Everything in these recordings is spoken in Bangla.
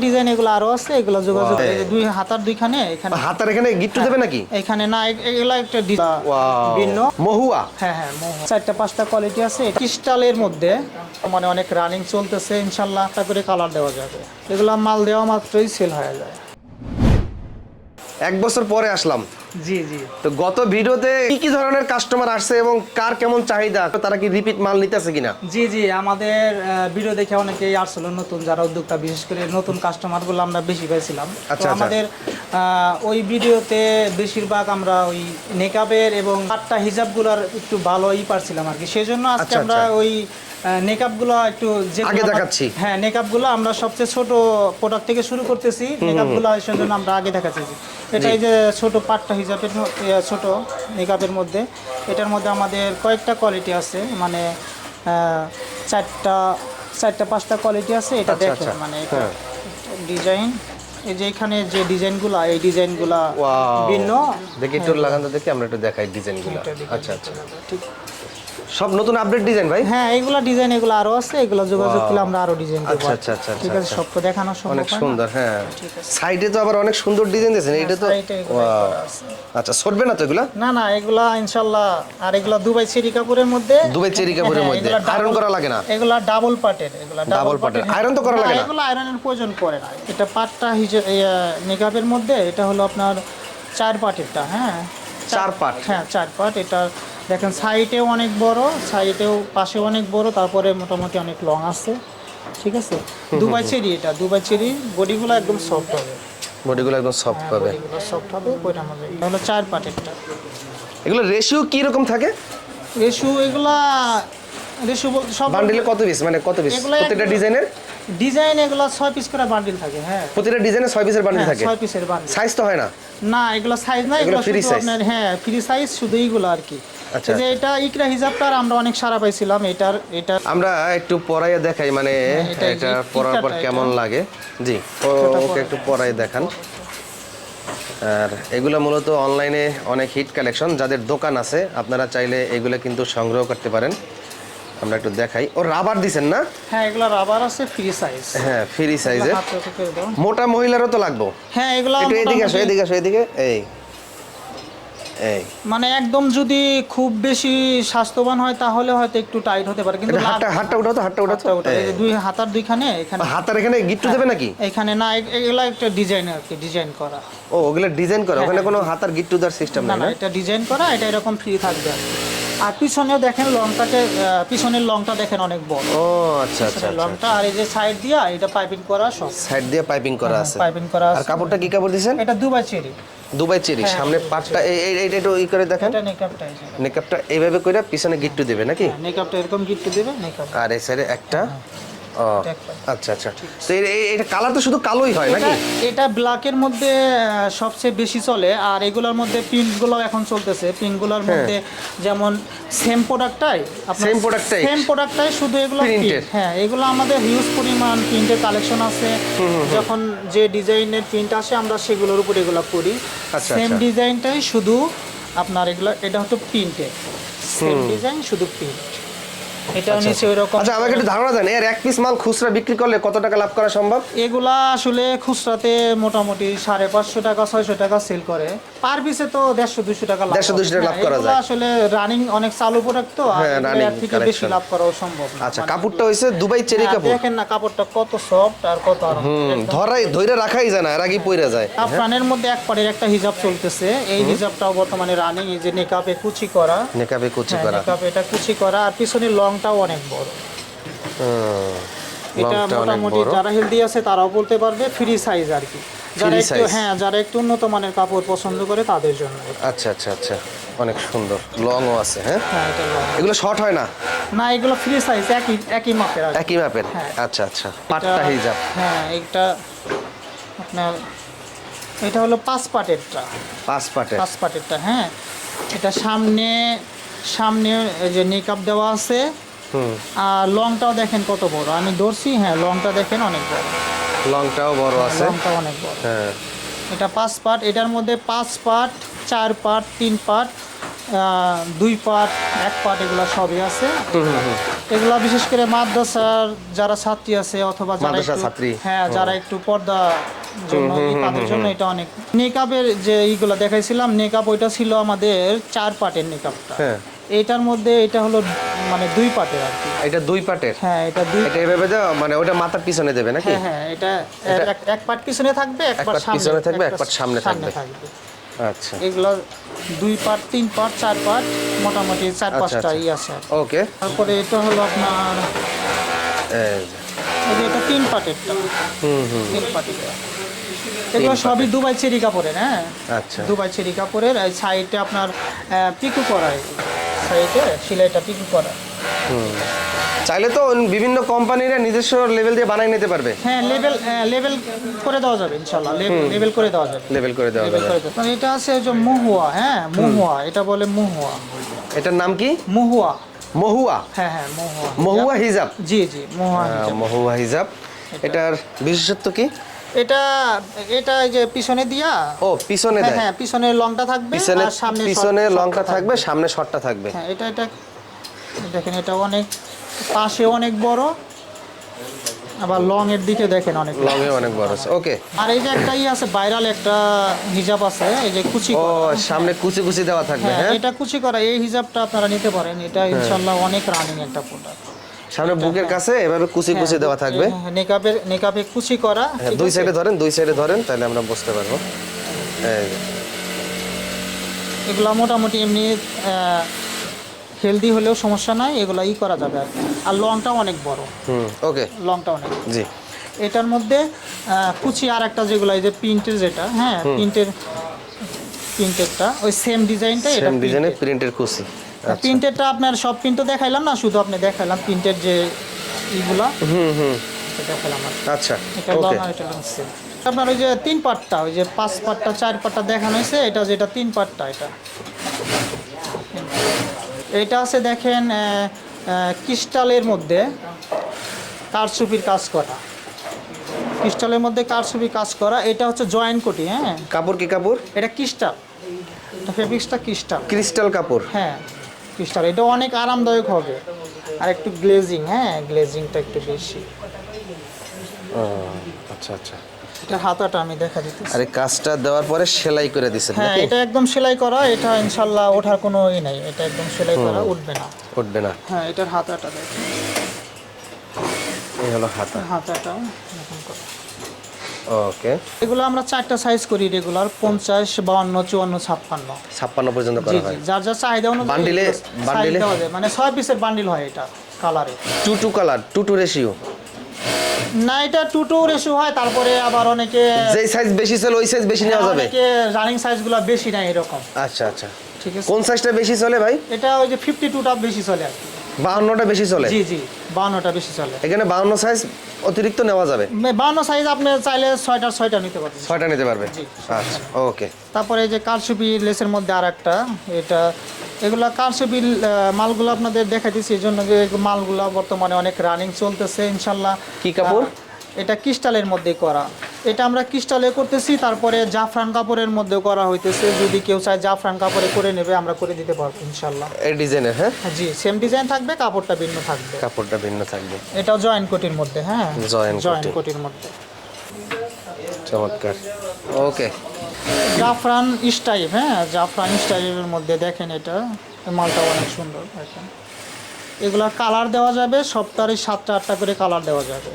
ডিজাইন এগুলো আরো আছে, এগুলো যোগাযোগ দুই হাতার দুইখানে এখানে হাতার এখানে গিট্টু দেবে নাকি? এখানে না, এগুলা একটা ভিন্ন মহুয়া। হ্যাঁ হ্যাঁ, চারটা পাঁচটা কোয়ালিটি আছে ক্রিস্টালের মধ্যে, মানে অনেক রানিং চলতেছে, ইনশাল্লাহ একটা করে কালার দেওয়া যাবে। এগুলা মাল দেওয়া মাত্রই সেল হয়ে যায়। 1 বছর পরে আসলাম। জি জি। তো গত ভিডিওতে কি কি ধরনের কাস্টমার আসছে এবং কার কেমন চাহিদা, তারা কি রিপিট মাল নিতেছে কিনা? জি জি, আমাদের ভিডিও দেখে অনেকেই আসছিল, নতুন যারা উদ্যোক্তা, বিশেষ করে নতুন কাস্টমারগুলো আমরা বেশি পাইছিলাম। তো আমাদের ওই ভিডিওতে বেশিরভাগ আমরা ওই নেকাবের এবং পাট্টা হিজাবগুলোর একটু ভালোই পারছিলাম আর কি, সেই জন্য আজকে আমরা ওই নেকাবগুলো একটু আগে দেখাচ্ছি। হ্যাঁ, নেকাবগুলো আমরা সবচেয়ে ছোট প্রোডাক্ট থেকে শুরু করতেছি, নেকাবগুলো সেজন্য আমরা আগে দেখাচ্ছি। এটা এই যে ছোট পাট্টা হিজাবের ছোট নেকাবের মধ্যে, এটার মধ্যে আমাদের কয়েকটা কোয়ালিটি আছে, মানে চারটা পাঁচটা কোয়ালিটি আছে। এটা দেখেন, মানে এটা ডিজাইন, এই যে এখানে যে ডিজাইনগুলো, এই ডিজাইনগুলো ভিন্ন। দেখি একটু লাগান তো, দেখি আমরা একটু দেখাই ডিজাইনগুলো। আচ্ছা আচ্ছা, ঠিক। সব নতুন আপডেট ডিজাইন ভাই? হ্যাঁ, এইগুলা ডিজাইন এগুলো আরো আছে, এগুলো যোগাযোগ করলে আমরা আরো ডিজাইন দেব। আচ্ছা আচ্ছা আচ্ছা, ঠিক আছে, সব তো দেখানো সম্ভব অনেক না। সুন্দর। হ্যাঁ, সাইডে তো আবার অনেক সুন্দর ডিজাইন দিয়েছেন। এটা তো আচ্ছা, সরবে না তো এগুলা? না না, এগুলা ইনশাআল্লাহ। আর এগুলা দুবাই চেরি কাপড়ের মধ্যে, দুবাই চেরি কাপড়ের মধ্যে আয়রন করা লাগে না? এগুলা ডাবল পাটের, এগুলা ডাবল পাটের, আয়রন তো করা লাগে না? এগুলা আয়রনের প্রয়োজন পড়ে না। এটা পাটটা নিকাবের মধ্যে, এটা হলো আপনার 4 পাটেরটা। হ্যাঁ, 4 পাট। হ্যাঁ, 4 পাট। এটা দেখেন সাইডেও অনেক বড়, সাইডেও পাশেও অনেক বড়, তারপরে মোটামুটি অনেক লং আছে। ঠিক আছে, দুবাই চেরি। এটা দুবাই চেরি, বডিগুলো একদম সফট হবে। বডিগুলো একদম সফট পাবে, বডিগুলো সফট হবে, ওইটার মধ্যে। এটা হলো 4 পাটেরটা। এগুলো রেশিও কি রকম থাকে? এগুলা রেশু সব বান্ডিলে কত পিস, মানে কত পিস প্রত্যেকটা ডিজাইনের? ডিজাইন এগুলা 6 পিস করে বান্ডিল থাকে। হ্যাঁ, প্রতিটা ডিজাইনে 6 পিসের বান্ডিল থাকে? 6 পিসের বান্ডিল। সাইজ তো হয় না? না, এগুলো সাইজ না, এগুলো ফ্রি সাইজ। আপনার হ্যাঁ, ফ্রি সাইজ শুধু এইগুলো আর কি। আচ্ছা, যে এটা ইকরা হিজাবটার আমরা অনেক সারা পাইছিলাম। এটা আমরা একটু পরাইয়া দেখাই, মানে এটা পরার পর কেমন লাগে। জি, ওকে একটু পরাই দেখান। আর এগুলো মূলত অনলাইনে অনেক হিট কালেকশন, যাদের দোকান আছে আপনারা চাইলে এগুলো কিন্তু সংগ্রহ করতে পারেন। আমরা একটু দেখাই। ও রাবার দিছেন না? হ্যাঁ, এগুলো রাবার আছে, ফ্রি সাইজ। হ্যাঁ, ফ্রি সাইজে। মোটা মহিলারও তো লাগবে। হ্যাঁ, এগুলো একটু এদিকে আসো, এদিকে আসো, এদিকে। এই মানে একদম যদি খুব বেশি স্বাস্থ্যবান হয় তাহলে হয়তো একটু টাইট হতে পারে, কিন্তু হাতটা উঠাও তো, হাতটা উঠাও তো। এই যে দুই হাতার দুইখানে, এখানে হাতার এখানে গিট্টু দেবে নাকি? এখানে না, এগুলা একটা ডিজাইন আর কি, ডিজাইন করা। ও, ওগুলা ডিজাইন করা, ওখানে কোনো হাতার গিট্টু দেওয়ার সিস্টেম না নাই না, না? এটা ডিজাইন করা, এটা এরকম ফ্রি থাকবে আর কি। আর পিছনেও দেখেন লংটাকে, পিছনের লংটা দেখেন অনেক বড়। ও আচ্ছা আচ্ছা, লংটা। আর এই যে সাইড দিয়া এটা পাইপিং করা, সব সাইড দিয়ে পাইপিং করা আছে। পাইপিং করা আছে। আর কাপড়টা কি কাপড় দিবেন? এটা দুবাই চেরি। Dubai cherry. সামনে পাটটা এইটা একটু ই করে দেখেন। এটা নেকআপটা, নেকআপটা এইভাবে কইরা পিছনে গিট্টু দেবে নাকি? নেকআপটা এরকম গিট্টু দেবে, নেকআপ। আর এই সাইডে একটা। ও আচ্ছা আচ্ছা। তো এটা কালার তো শুধু কালোই হয় নাকি? এটা ব্ল্যাকের মধ্যে সবচেয়ে বেশি চলে। আর এগুলোর মধ্যে প্রিন্টগুলো এখন চলতেছে। প্রিন্টগুলোর মধ্যে যেমন সেম প্রোডাক্টটাই, সেম প্রোডাক্টটাই শুধু এগুলো প্রিন্ট। হ্যাঁ, এগুলো আমাদের হিউজ পরিমাণ প্রিন্টের কালেকশন আছে। যখন যে ডিজাইনের প্রিন্ট আসে আমরা সেগুলোর উপর এগুলো করি। সেম ডিজাইনটাই শুধু আপনার এগুলো, এটা হচ্ছে প্রিন্টের সেম ডিজাইন, শুধু প্রিন্ট। এটা নিচে ওইরকম। আচ্ছা, আমাকে একটু ধারণা দেন, এর এক পিস মাল খুচরা বিক্রি করলে কত টাকা লাভ করা সম্ভব? এগুলা আসলে খুচরাতে মোটামুটি 550 টাকা 600 টাকা সেল করে। পার পিসে তো 150-200 টাকা লাভ, 150-200 টাকা লাভ করা যায়। আসলে রানিং অনেক চালু প্রোডাক্ট তো, আর এর থেকে বেশি লাভ করাও সম্ভব না। আচ্ছা, কাপড়টা হইছে দুবাই চেরি কাপড়। দেখেন না কাপড়টা কত সফট আর কত আরাম। ধরে রাখাই যায় না, এর আগে পইরা যায়। আফরানের মধ্যে এক পাড়ের একটা হিজাব চলতেছে। এই হিজাবটাও বর্তমানে রানিং। এই যে নেকাপে কুচি করা, নেকাপে কুচি করা, নেকাপে এটা কুচি করা। আর পিছনের লংটাও অনেক বড়। এটা মোটামুটি যারা হেলদি আছে তারাও বলতে পারবে, ফ্রি সাইজ আর কি। যারা একটু উন্নত মানের কাপড় পছন্দ করে তাদের জন্য। আচ্ছা আচ্ছা আচ্ছা, অনেক সুন্দর। লংও আছে। হ্যাঁ, এটা লং। এগুলো শর্ট হয় না? না, এগুলো ফ্রি সাইজ, একই মাপের। একই মাপের। আচ্ছা আচ্ছা, পাটটা হিজাব। হ্যাঁ, এটা আপনার এটা হলো 5 পাটেরটা। 5 পাটেরটা। হ্যাঁ, এটা সামনে এই যে নেকআপ দেওয়া আছে। আর লংটাও দেখেন কত বড়, আমি ধরছি। হ্যাঁ, লংটা দেখেন অনেক বড়, লংটাও বড় আছে। লংটা অনেক বড়। হ্যাঁ, এটা 5 পাট। এটার মধ্যে 5 পাট, 4 পাট, 3 পাট, 2 পার্ট 1 পার্ট এগুলা সবই আছে। এগুলা বিশেষ করে মাদ্রাসার যারা ছাত্রী আছে অথবা যারা মাদ্রাসা একটু ছাত্রী। হ্যাঁ যারা একটু পর্দা জন্য তাদের জন্য এটা অনেক। নেকাবের যে এইগুলা দেখাইছিলাম নেকাব, ওইটা ছিল আমাদের 4 পার্টের নেকাবটা। হ্যাঁ, এটার মধ্যে এটা হলো মানে 2 পার্টের আর কি। এটা 2 পার্টের। হ্যাঁ এটা 2। এটা এভাবে দাও মানে ওটা মাথার পিছনে দেবে নাকি? হ্যাঁ হ্যাঁ, এটা এক পার্ট পিছনে থাকবে, এক পার্ট পিছনে থাকবে, এক একটা পার্ট সামনে থাকবে। থাকবে। আচ্ছা, এগুলো 2 পার্ট 3 পার্ট 4 পার্ট মোটামুটি 4-5টা ই আছে। ওকে। তারপরে এটা হলো আপনার এই যে এটা 3 পার্টেরটা। 3 পার্টের এগুলো সবই দুবাই চেরি কাপড়ের। হ্যাঁ আচ্ছা, দুবাই চেরি কাপড়ের। এই সাইডে আপনার পিকু করা, সাইডে সেলাইটা পিকু করা। চাইলে তো বিভিন্ন কোম্পানিরা নিজস্ব লেভেল দিয়ে বানাই নিতে পারবে। হ্যাঁ লেভেল করে দেওয়া যাবে ইনশাআল্লাহ। লেভেল করে দেওয়া যাবে। লেভেল করে দেওয়া যাবে। মানে এটা আছে যে মহুয়া। হ্যাঁ মহুয়া, এটা বলে মহুয়া। এটার নাম কি? মহুয়া। মহুয়া। হ্যাঁ হ্যাঁ মহুয়া। মহুয়া হিজাব। জি জি মহুয়া হিজাব। মহুয়া হিজাব। এটার বিশেষত্ব কি? এটা এই যে পিছনে দিয়া। ও পিছনে দেয়। হ্যাঁ পিছনের লংটা থাকবে আর সামনে পিছনে লংটা থাকবে, সামনে শর্টটা থাকবে। হ্যাঁ এটা দেখেন, এটা অনেক পাশে অনেক বড়, আবার লং এর দিকে দেখেন অনেক লং এ অনেক বড় আছে। ওকে। আর এই যে একটা আছে ভাইরাল একটা হিজাব আছে, এই যে কুচি ও করা। সামনে কুচি কুচি দেওয়া থাকবে। হ্যাঁ, এটা কুচি করা, এই হিজাবটা আপনারা নিতে পারেন। এটা ইনশাআল্লাহ অনেক রানিং একটা প্রোডাক্ট। সামনে বুকের কাছে এভাবে কুচি কুচি দেওয়া থাকবে। নেকাবে কুচি করা। দুই সাইডে ধরেন তাহলে আমরা বুঝতে পারবো। এই এগুলা মোটামুটি এমনি হেলদি হলেও সমস্যা নাই, এগুলা করা যাবে আর কি। আর লংটাও অনেক বড়। ওকে। লংটা অনেক। জি। এটার মধ্যে কুচি আর একটা যেগুলো এই যে প্রিন্টের যেটা, হ্যাঁ প্রিন্টেরটা ওই সেম ডিজাইনটা। এটা সেম ডিজাইনের প্রিন্টের কুচি। প্রিন্টেরটা আপনার সব প্রিন্ট তো দেখাইলাম না, শুধু আপনি দেখাইলাম প্রিন্টের যে এইগুলা দেখালাম। আচ্ছা এটা লং আর এটা লং সেম। আপনার ওই যে 3 পার্টটা, ওই যে 5 পার্টটা 4 পার্টটা দেখানো হয়েছে, এটা যেটা 3 পার্টটা এটা আছে দেখেন ক্রিস্টালের মধ্যে কারচুপির কাজ করা। ক্রিস্টালের মধ্যে কারচুপি কাজ করা। এটা হচ্ছে জয়েন্ট কোটি। হ্যাঁ কাপড় কি কাপড়? এটা ক্রিস্টাল, ফেব্রিক্সটা ক্রিস্টাল কাপড়। হ্যাঁ ক্রিস্টাল। এটা অনেক আরামদায়ক হবে। আর একটু গ্লেজিং, হ্যাঁ গ্লেজিংটা একটু বেশি। আচ্ছা আচ্ছা। এটা হাতাটা আমি দেখা দিতেছি। আর এই কাজটা দেওয়ার পরে সেলাই করে দিছেন হ্যাঁ নাকি? এটা একদম সেলাই করা। এটা ইনশাআল্লাহ ওঠার কোনো নাই, এটা একদম সেলাই করা, উঠবে না। উঠবে না। হ্যাঁ এটার হাতাটা দেখেন। এই হলো হাতা। হাতাটা এরকম করা। ওকে। এগুলো আমরা 4টা সাইজ করি রেগুলার, 50, 52, 54, 56। 56 পর্যন্ত জি করা জি, হয়। যার যার চাহিদা অনুযায়ী বান্ডিলে দেওয়া যায়। মানে 6 পিসের বান্ডিল হয় এটা কালারে। 2 কালার 2 রেশিও না, এটা 2 রেশিও হয়। তারপরে আবার অনেকে যেই সাইজ বেশি চলে ওই সাইজ বেশি নেওয়া যাবে। অনেকে রানিং সাইজগুলো বেশি নাই এরকম। আচ্ছা আচ্ছা। ঠিক আছে। কোন সাইজটা বেশি চলে ভাই? এটা ওই যে 52টা বেশি চলে আর কি। 52টা বেশি চলে। জি জি 52টা বেশি চলে। এখানে 52 সাইজ অতিরিক্ত নেওয়া যাবে। 52 সাইজ আপনি চাইলে 6টা নিতে পারবেন। 6টা নিতে পারবে। জি। আচ্ছা ওকে। তারপরে এই যে কারচুপি লেসের মধ্যে আরেকটা, এটা এগুলা কারচুপি মালগুলো আপনাদের দেখাইতেছি এই জন্য যে মালগুলো বর্তমানে অনেক রানিং চলতেছে ইনশাল্লাহ। কি কাপড়? এটা ক্রিস্টালের মধ্যে করা। এটা আমরা ক্রিস্টালে করতেছি, তারপরে জাফরান কাপড়ের মধ্যেও করা হইতেছে। যদি কেউ চায় জাফরান কাপড়ে করে নেবে, আমরা করে দিতে পারবো ইনশাল্লাহ। এই ডিজাইনের? হ্যাঁ জি সেম ডিজাইন থাকবে, কাপড়টা ভিন্ন থাকবে। কাপড়টা ভিন্ন থাকবে। এটাও জয়েন্ট কোটির মধ্যে। হ্যাঁ জয়েন্ট কোটির মধ্যে। চমৎকার। ওকে। জাফরান স্টাইপ। হ্যাঁ জাফরান স্টাইপের মধ্যে দেখেন এটা মালটা অনেক সুন্দর। দেখেন এগুলা কালার দেওয়া যাবে, সপ্তাহে 7টা 8টা করে কালার দেওয়া যাবে।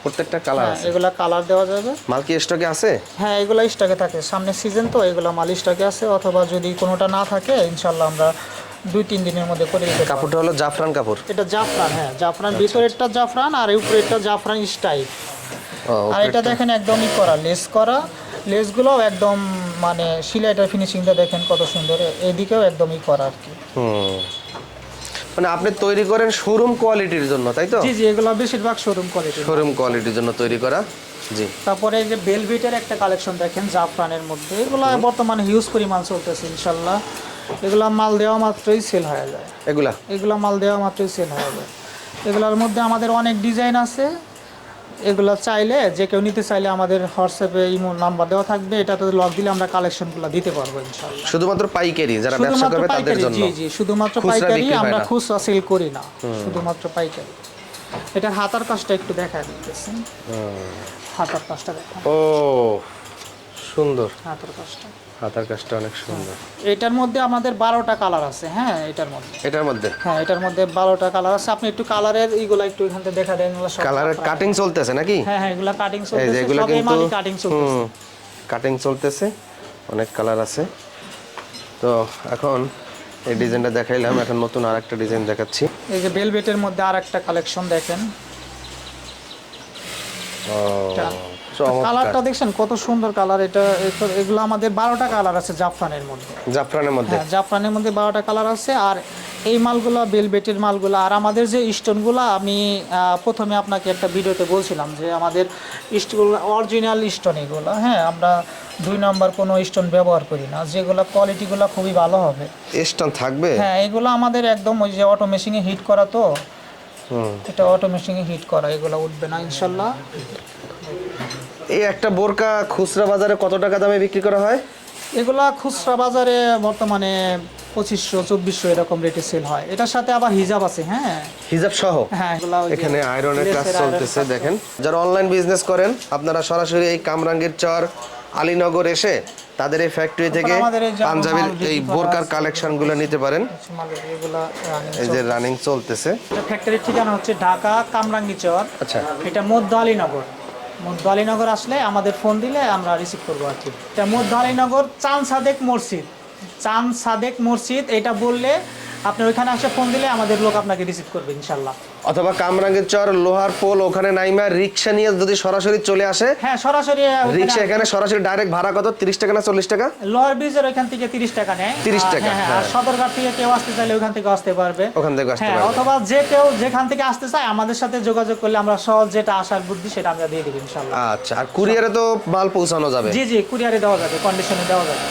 প্রত্যেকটা কালার আছে? এগুলা কালার দেওয়া যাবে। মাল কি স্টকে আছে? হ্যাঁ এগুলা স্টকে থাকে, সামনে সিজন তো এগুলা মাল স্টকে আছে। অথবা যদি কোনোটা না থাকে ইনশাল্লাহ আমরা 2-3 দিনের মধ্যে করে দিতে পারবো। কাপড়টা হলো জাফরান কাপড়? এটা জাফরান। হ্যাঁ জাফরান, ভিতরেরটা জাফরান আর উপরেরটা জাফরান স্টাইপ। আর এটা দেখেন একদমই করা, লেস করা। লেসগুলোও একদম মানে সিলাইটার ফিনিশিংটা দেখেন কত সুন্দর। এদিকেও একদমই করা আর কি। মানে আপনি তৈরি করেন শোরুম কোয়ালিটির জন্য, তাই তো? জি জি এগুলো বেশিরভাগ শোরুম কোয়ালিটি। শোরুম কোয়ালিটির জন্য তৈরি করা। জি। তারপরে এই যে বেলভেটের একটা কালেকশন দেখেন জাফরানের মধ্যে। এগুলো বর্তমানে হিউজ পরিমাণ চলতেছে ইনশাল্লাহ। এগুলা মাল দেওয়া মাত্রই সেল হয়ে যায়। এগুলা মাল দেওয়া মাত্রই সেল হয়ে যায়। এগুলোর মধ্যে আমাদের অনেক ডিজাইন আছে। এগুলা চাইলে যে কেউ নিতে চাইলে আমাদের হোয়াটসঅ্যাপে ইমো নাম্বার দেওয়া থাকবে, এটাতে লক দিলে আমরা কালেকশনগুলো দিতে পারবো ইনশাআল্লাহ। শুধুমাত্র পাইকারি যারা ব্যবসা করবে তাদের জন্য? জি জি, শুধুমাত্র খুচরা পাইকারি, বিক্রি হয় আমরা না? খুচরা সেল করি না, শুধুমাত্র পাইকারি। এটা হাতার কাজটা একটু দেখা দিতেছি, হাতার কাজটা দেখেন। ও সুন্দর, হাতার কাজটা, হাতার কাজটা অনেক সুন্দর। এটার মধ্যে আমাদের 12টা কালার আছে। হ্যাঁ এটার মধ্যে, হ্যাঁ এটার মধ্যে 12টা কালার আছে। আপনি একটু কালারের এইগুলা একটু এখান থেকে দেখা দেন। কালারের কাটিং চলতেছে নাকি? হ্যাঁ হ্যাঁ, এগুলা কাটিং এই যে চলতেছে, এগুলা সব এই কিন্তু মালই কাটিং চলতেছে। কাটিং চলতেছে, অনেক কালার আছে। তো এখন এই ডিজাইনটা দেখাইলাম, এখন নতুন আরেকটা ডিজাইন দেখাচ্ছি। এই যে ভেলভেটের মধ্যে আরেকটা কালেকশন দেখেন। ও চমৎকার, কালারটা দেখছেন কত সুন্দর কালার। এগুলো আমাদের 12টা কালার আছে জাফরানের মধ্যে। জাফরানের মধ্যে? হ্যাঁ জাফরানের মধ্যে 12টা কালার আছে। আর এই মালগুলো ভেলভেটের মালগুলো। আর আমাদের যে স্টোনগুলো, আমি প্রথমে আপনাকে একটা ভিডিওতে বলছিলাম যে আমাদের স্টোনগুলো অরিজিনাল স্টোন এগুলো। হ্যাঁ আমরা 2 নম্বর কোনো স্টোন ব্যবহার করি না, যেগুলো কোয়ালিটিগুলো খুবই ভালো হবে। স্টোন থাকবে? হ্যাঁ এগুলো আমাদের একদম ওই যে অটো মেশিনে হিট করা, তো এটা অটো মেশিনে হিট করা, এগুলো উঠবে না ইনশাল্লাহ। এই একটা বোরকা খুচরা বাজারে কত টাকা দামে বিক্রি করা হয়? এগুলা খুচরা বাজারে বর্তমানে 2500-2400 এরকম রেটে সেল হয়। এটার সাথে আবার হিজাব আছে। হ্যাঁ হিজাব সহ? হ্যাঁ এগুলা ওই যে এখানে আয়রনের কাজ লেসের চলতেছে আয়রনের কাজ দেখেন। যারা অনলাইন বিজনেস করেন আপনারা সরাসরি এই কামরাঙ্গীর চর আলীনগর এসে তাদের এই ফ্যাক্টরি থেকে আমাদের এই যে পাঞ্জাবির মাল বিক্রি এই করা বোরকার আছে, কালেকশনগুলো নিতে পারেন। এগুলা এই যে রানিং চলতেছে। ফ্যাক্টরির ঠিকানা হচ্ছে ঢাকা কামরাঙ্গী চর। আচ্ছা, এটা মধ্য আলীনগর। মধ্য আলীনগর আসলে আমাদের ফোন দিলে আমরা রিসিভ করবো আর কি। এটা মধ্য আলীনগর চাঁদ সাদেক মসজিদ, চাঁদ সাদেক মসজিদ। এটা বললে আপনি ওইখানে আসে ফোন দিলে আমাদের লোক আপনাকে রিসিভ করবে ইনশাল্লাহ। অথবা কামরাঙ্গীর চর লোহার পোল ওখানে নাইমা রিক্সা নিয়ে যদি সরাসরি চলে আসে? হ্যাঁ সরাসরি রিক্সা এখানে সরাসরি ডাইরেক্ট ভাড়া কত? 30 টাকা না 40 টাকা? লোহার ব্রিজের ওইখান থেকে 30 টাকা নেয়। 30 টাকা, হ্যাঁ, হ্যাঁ। আর সদরঘাট থেকে কেউ আসতে চাইলে ওখান থেকে আসতে পারবে। ওখান থেকে আসতে হ্যাঁ, পারবে। অথবা যে কেউ যেখান থেকে আসতে চায় আমাদের সাথে যোগাযোগ করলে আমরা সহজ যেটা আসার বুদ্ধি সেটা আমরা দিয়ে দেব ইনশাআল্লাহ। আচ্ছা, আর কুরিয়ারে তো মাল পৌঁছানো যাবে? জি জি, কুরিয়ারে দেওয়া যাবে, কন্ডিশনে দেওয়া যাবে।